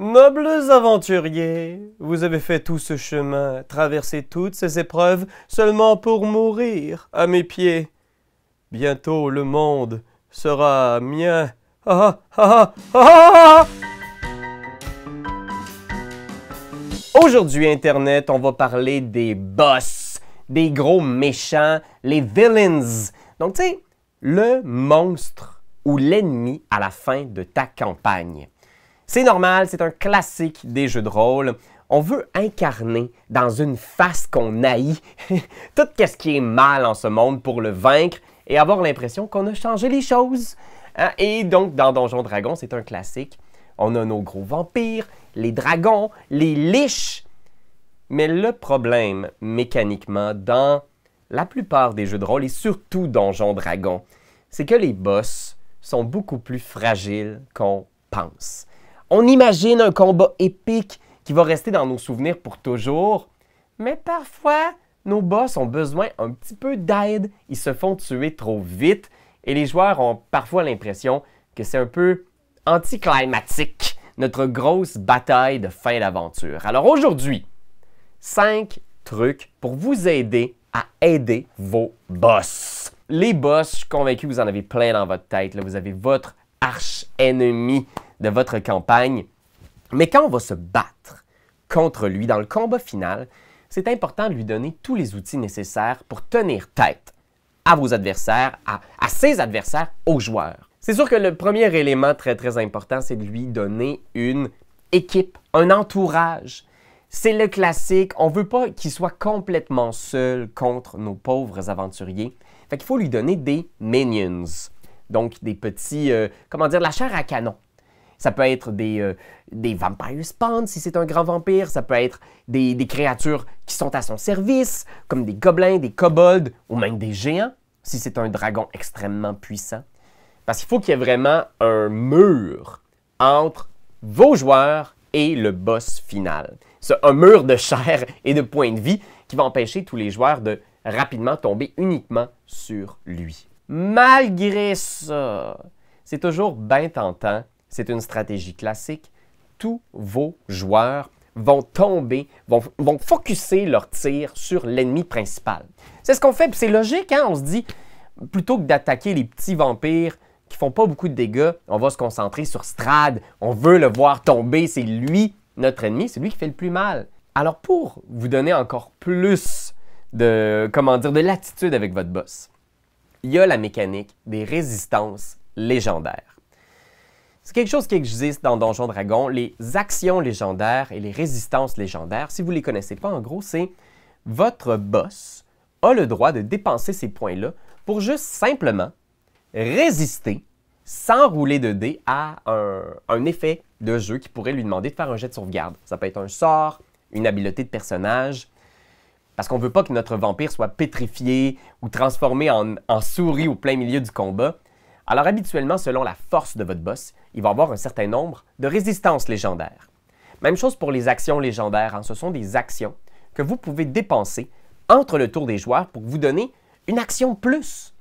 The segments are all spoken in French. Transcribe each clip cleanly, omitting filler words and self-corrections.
Nobles aventuriers, vous avez fait tout ce chemin, traversé toutes ces épreuves, seulement pour mourir à mes pieds. Bientôt le monde sera mien. Ah, ah, ah, ah, ah. Aujourd'hui, Internet, on va parler des boss, des gros méchants, les villains. Donc, tu sais, le monstre ou l'ennemi à la fin de ta campagne. C'est normal, c'est un classique des jeux de rôle. On veut incarner dans une face qu'on haït tout ce qui est mal en ce monde pour le vaincre et avoir l'impression qu'on a changé les choses. Et donc, dans Donjons Dragons, c'est un classique. On a nos gros vampires, les dragons, les liches. Mais le problème, mécaniquement, dans la plupart des jeux de rôle, et surtout Donjons Dragons, c'est que les boss sont beaucoup plus fragiles qu'on pense. On imagine un combat épique qui va rester dans nos souvenirs pour toujours, mais parfois, nos boss ont besoin un petit peu d'aide. Ils se font tuer trop vite et les joueurs ont parfois l'impression que c'est un peu anticlimatique, notre grosse bataille de fin d'aventure. Alors aujourd'hui, 5 trucs pour vous aider à aider vos boss. Les boss, je suis convaincu que vous en avez plein dans votre tête. Là. Vous avez votre arch-ennemi de votre campagne. Mais quand on va se battre contre lui dans le combat final, c'est important de lui donner tous les outils nécessaires pour tenir tête à vos adversaires, à ses adversaires, aux joueurs. C'est sûr que le premier élément très important, c'est de lui donner une équipe, un entourage. C'est le classique, on ne veut pas qu'il soit complètement seul contre nos pauvres aventuriers. Fait qu'il faut lui donner des minions, donc des petits, de la chair à canon. Ça peut être des vampire spawns si c'est un grand vampire, ça peut être des créatures qui sont à son service, comme des gobelins, des kobolds ou même des géants, si c'est un dragon extrêmement puissant. Parce qu'il faut qu'il y ait vraiment un mur entre vos joueurs et le boss final. C'est un mur de chair et de points de vie qui va empêcher tous les joueurs de rapidement tomber uniquement sur lui. Malgré ça, c'est toujours bien tentant. C'est une stratégie classique. Tous vos joueurs vont tomber, vont focusser leur tir sur l'ennemi principal. C'est ce qu'on fait, puis c'est logique, hein? On se dit, plutôt que d'attaquer les petits vampires qui font pas beaucoup de dégâts, on va se concentrer sur Strahd. On veut le voir tomber, c'est lui, notre ennemi, c'est lui qui fait le plus mal. Alors pour vous donner encore plus de latitude avec votre boss, il y a la mécanique des résistances légendaires. C'est quelque chose qui existe dans Donjons Dragons, les actions légendaires et les résistances légendaires. Si vous ne les connaissez pas, en gros, c'est votre boss a le droit de dépenser ces points-là pour juste simplement résister sans rouler de dés à un effet de jeu qui pourrait lui demander de faire un jet de sauvegarde. Ça peut être un sort, une habileté de personnage, parce qu'on ne veut pas que notre vampire soit pétrifié ou transformé en souris au plein milieu du combat. Alors habituellement, selon la force de votre boss, il va avoir un certain nombre de résistances légendaires. Même chose pour les actions légendaires, hein. Ce sont des actions que vous pouvez dépenser entre le tour des joueurs pour vous donner une action plus.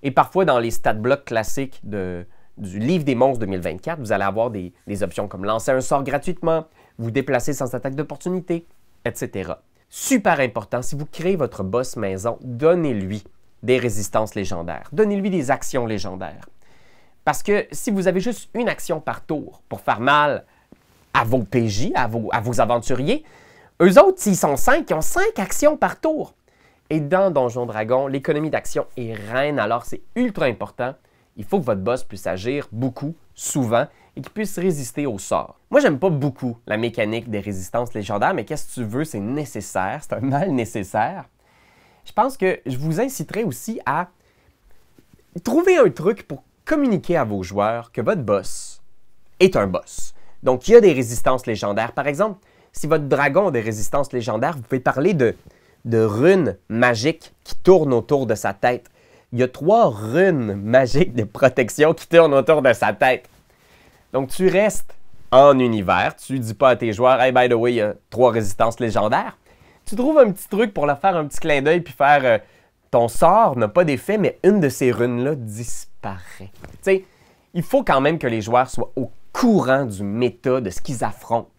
Et parfois, dans les stat blocks classiques du Livre des monstres 2024, vous allez avoir des options comme lancer un sort gratuitement, vous déplacer sans attaque d'opportunité, etc. Super important, si vous créez votre boss maison, donnez-lui des résistances légendaires. Donnez-lui des actions légendaires. Parce que si vous avez juste une action par tour pour faire mal à vos PJ, à vos aventuriers, eux autres, s'ils sont 5, ils ont 5 actions par tour. Et dans Donjons Dragons, l'économie d'action est reine, alors c'est ultra important. Il faut que votre boss puisse agir beaucoup, souvent, et qu'il puisse résister aux sorts. Moi, j'aime pas beaucoup la mécanique des résistances légendaires, mais qu'est-ce que tu veux, c'est nécessaire, c'est un mal nécessaire. Je pense que je vous inciterai aussi à trouver un truc pour communiquer à vos joueurs que votre boss est un boss. Donc, il y a des résistances légendaires. Par exemple, si votre dragon a des résistances légendaires, vous pouvez parler de runes magiques qui tournent autour de sa tête. Il y a 3 runes magiques de protection qui tournent autour de sa tête. Donc, tu restes en univers. Tu ne dis pas à tes joueurs « Hey, by the way, il y a 3 résistances légendaires. » Tu trouves un petit truc pour leur faire un petit clin d'œil puis faire ton sort n'a pas d'effet, mais une de ces runes-là disparaît. Tu sais, il faut quand même que les joueurs soient au courant du méta de ce qu'ils affrontent,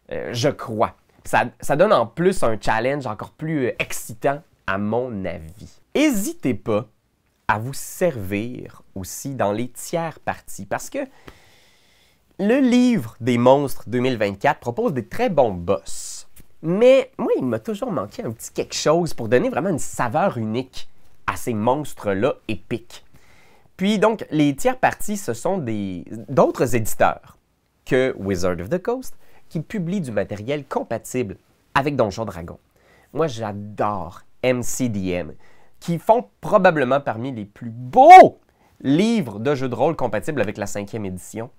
je crois. Ça donne en plus un challenge encore plus excitant, à mon avis. N'hésitez pas à vous servir aussi dans les tiers parties, parce que le livre des monstres 2024 propose des très bons boss. Mais moi, il m'a toujours manqué un petit quelque chose pour donner vraiment une saveur unique à ces monstres-là épiques. Puis donc, les tiers parties, ce sont d'autres éditeurs que Wizard of the Coast qui publient du matériel compatible avec Donjons Dragons. Moi, j'adore MCDM, qui font probablement parmi les plus beaux livres de jeux de rôle compatibles avec la 5e édition.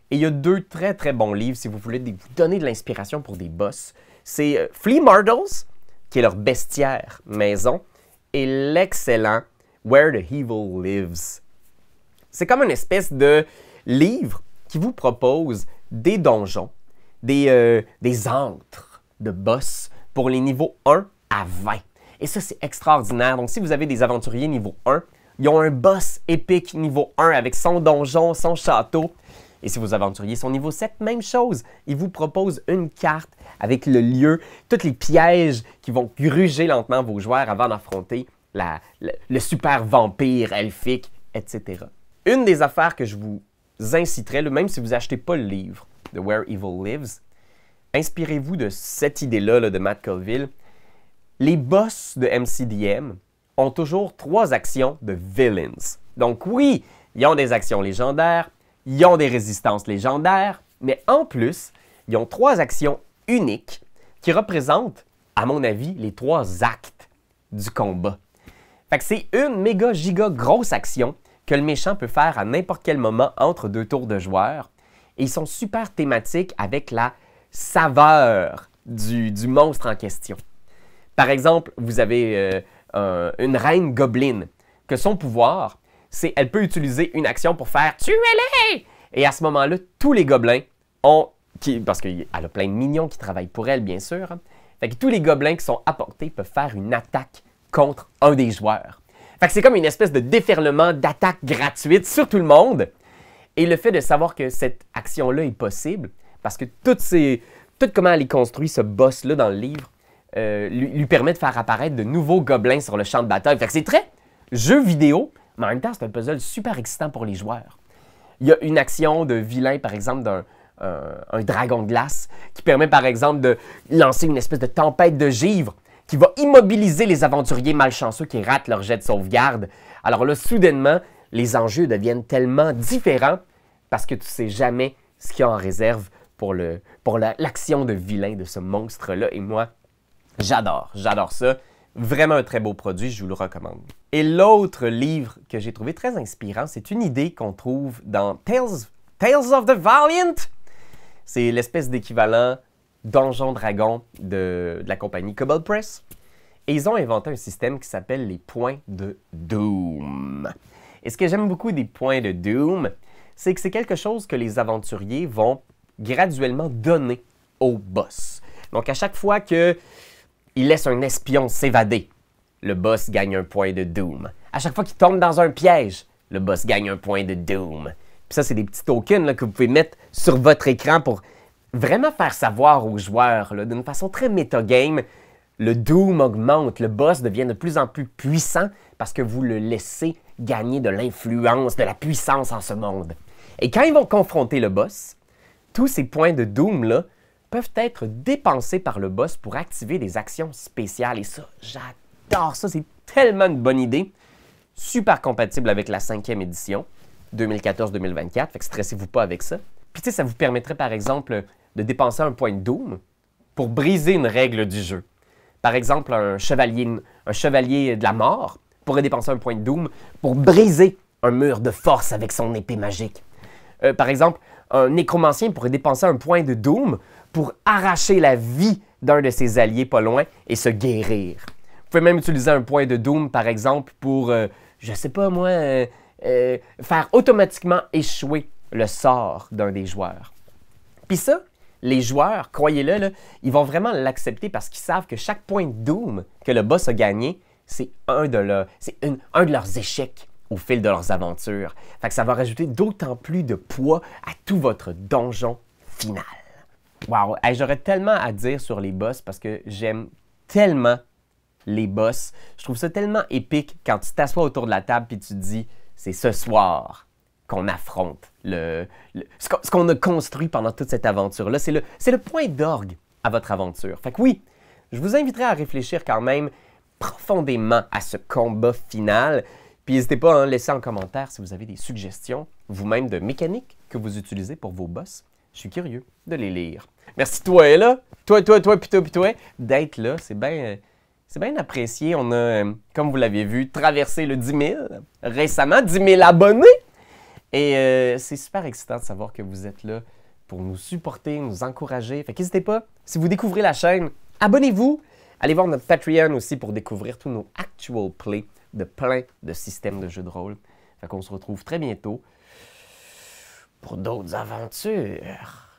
Et il y a 2 très très bons livres si vous voulez vous donner de l'inspiration pour des boss. C'est Flea Martles, qui est leur bestiaire maison, et l'excellent Where the Evil Lives. C'est comme une espèce de livre qui vous propose des donjons, des antres de boss pour les niveaux 1 à 20. Et ça, c'est extraordinaire. Donc, si vous avez des aventuriers niveau 1, ils ont un boss épique niveau 1 avec son donjon, son château. Et si vos aventuriers sont niveau 7, même chose. Ils vous proposent une carte avec le lieu, tous les pièges qui vont gruger lentement vos joueurs avant d'affronter le super vampire elfique, etc. Une des affaires que je vous inciterais, même si vous n'achetez pas le livre de Where Evil Lives, inspirez-vous de cette idée-là de Matt Colville. Les boss de MCDM ont toujours 3 actions de villains. Donc oui, ils ont des actions légendaires, ils ont des résistances légendaires, mais en plus, ils ont 3 actions uniques qui représentent, à mon avis, les 3 actes du combat. Fait que c'est une méga giga grosse action que le méchant peut faire à n'importe quel moment entre 2 tours de joueurs. Et ils sont super thématiques avec la saveur du monstre en question. Par exemple, vous avez une reine gobelin, que son pouvoir, c'est elle peut utiliser une action pour faire « Tuez-les !» Et à ce moment-là, tous les gobelins ont... parce qu'elle a plein de minions qui travaillent pour elle, bien sûr. Hein, fait que tous les gobelins qui sont apportés peuvent faire une attaque contre un des joueurs. Fait que c'est comme une espèce de déferlement d'attaque gratuite sur tout le monde. Et le fait de savoir que cette action-là est possible, parce que tout comment elle est construite, ce boss-là dans le livre, lui permet de faire apparaître de nouveaux gobelins sur le champ de bataille. Fait que c'est très jeu vidéo, mais en même temps, c'est un puzzle super excitant pour les joueurs. Il y a une action de vilain, par exemple, d'un dragon de glace, qui permet, par exemple, de lancer une espèce de tempête de givre qui va immobiliser les aventuriers malchanceux qui ratent leur jet de sauvegarde. Alors là, soudainement, les enjeux deviennent tellement différents parce que tu ne sais jamais ce qu'il y a en réserve pour l'action de vilain de ce monstre-là. Et moi, j'adore ça. Vraiment un très beau produit, je vous le recommande. Et l'autre livre que j'ai trouvé très inspirant, c'est une idée qu'on trouve dans Tales of the Valiant. C'est l'espèce d'équivalent Donjon Dragon de la compagnie Kobold Press. Et ils ont inventé un système qui s'appelle les points de Doom. Et ce que j'aime beaucoup des points de Doom, c'est que c'est quelque chose que les aventuriers vont graduellement donner au boss. Donc à chaque fois qu'il laisse un espion s'évader, le boss gagne un point de Doom. À chaque fois qu'il tombe dans un piège, le boss gagne un point de Doom. Puis ça, c'est des petits tokens là, que vous pouvez mettre sur votre écran pour vraiment faire savoir aux joueurs, d'une façon très métagame, le Doom augmente, le boss devient de plus en plus puissant parce que vous le laissez gagner de l'influence, de la puissance en ce monde. Et quand ils vont confronter le boss, tous ces points de Doom-là peuvent être dépensés par le boss pour activer des actions spéciales. Et ça, j'adore ça, c'est tellement une bonne idée. Super compatible avec la 5e édition, 2014-2024, fait que stressez-vous pas avec ça. Puis tu sais, ça vous permettrait par exemple de dépenser un point de Doom pour briser une règle du jeu. Par exemple, un chevalier de la mort pourrait dépenser un point de Doom pour briser un mur de force avec son épée magique. Par exemple, un nécromancien pourrait dépenser un point de Doom pour arracher la vie d'un de ses alliés pas loin et se guérir. Vous pouvez même utiliser un point de Doom, par exemple, pour, je sais pas moi, faire automatiquement échouer le sort d'un des joueurs. Puis ça, les joueurs, croyez-le, là, ils vont vraiment l'accepter parce qu'ils savent que chaque point de Doom que le boss a gagné, c'est un de leurs échecs au fil de leurs aventures. Fait que ça va rajouter d'autant plus de poids à tout votre donjon final. Wow! Hey, j'aurais tellement à dire sur les boss parce que j'aime tellement les boss. Je trouve ça tellement épique quand tu t'assois autour de la table et tu te dis « c'est ce soir qu'on affronte ce qu'on a construit pendant toute cette aventure-là. » C'est le point d'orgue à votre aventure. Fait que oui, je vous inviterai à réfléchir quand même profondément à ce combat final. Puis n'hésitez pas à laisser en commentaire si vous avez des suggestions, vous-même de mécaniques que vous utilisez pour vos boss. Je suis curieux de les lire. Merci toi, là, toi, puis toi, d'être là. C'est bien apprécié. On a, comme vous l'avez vu, traversé le 10 000 récemment, 10 000 abonnés. Et c'est super excitant de savoir que vous êtes là pour nous supporter, nous encourager. Fait qu'hésitez pas, si vous découvrez la chaîne, abonnez-vous. Allez voir notre Patreon aussi pour découvrir tous nos actual plays de plein de systèmes de jeux de rôle. Fait qu'on se retrouve très bientôt pour d'autres aventures.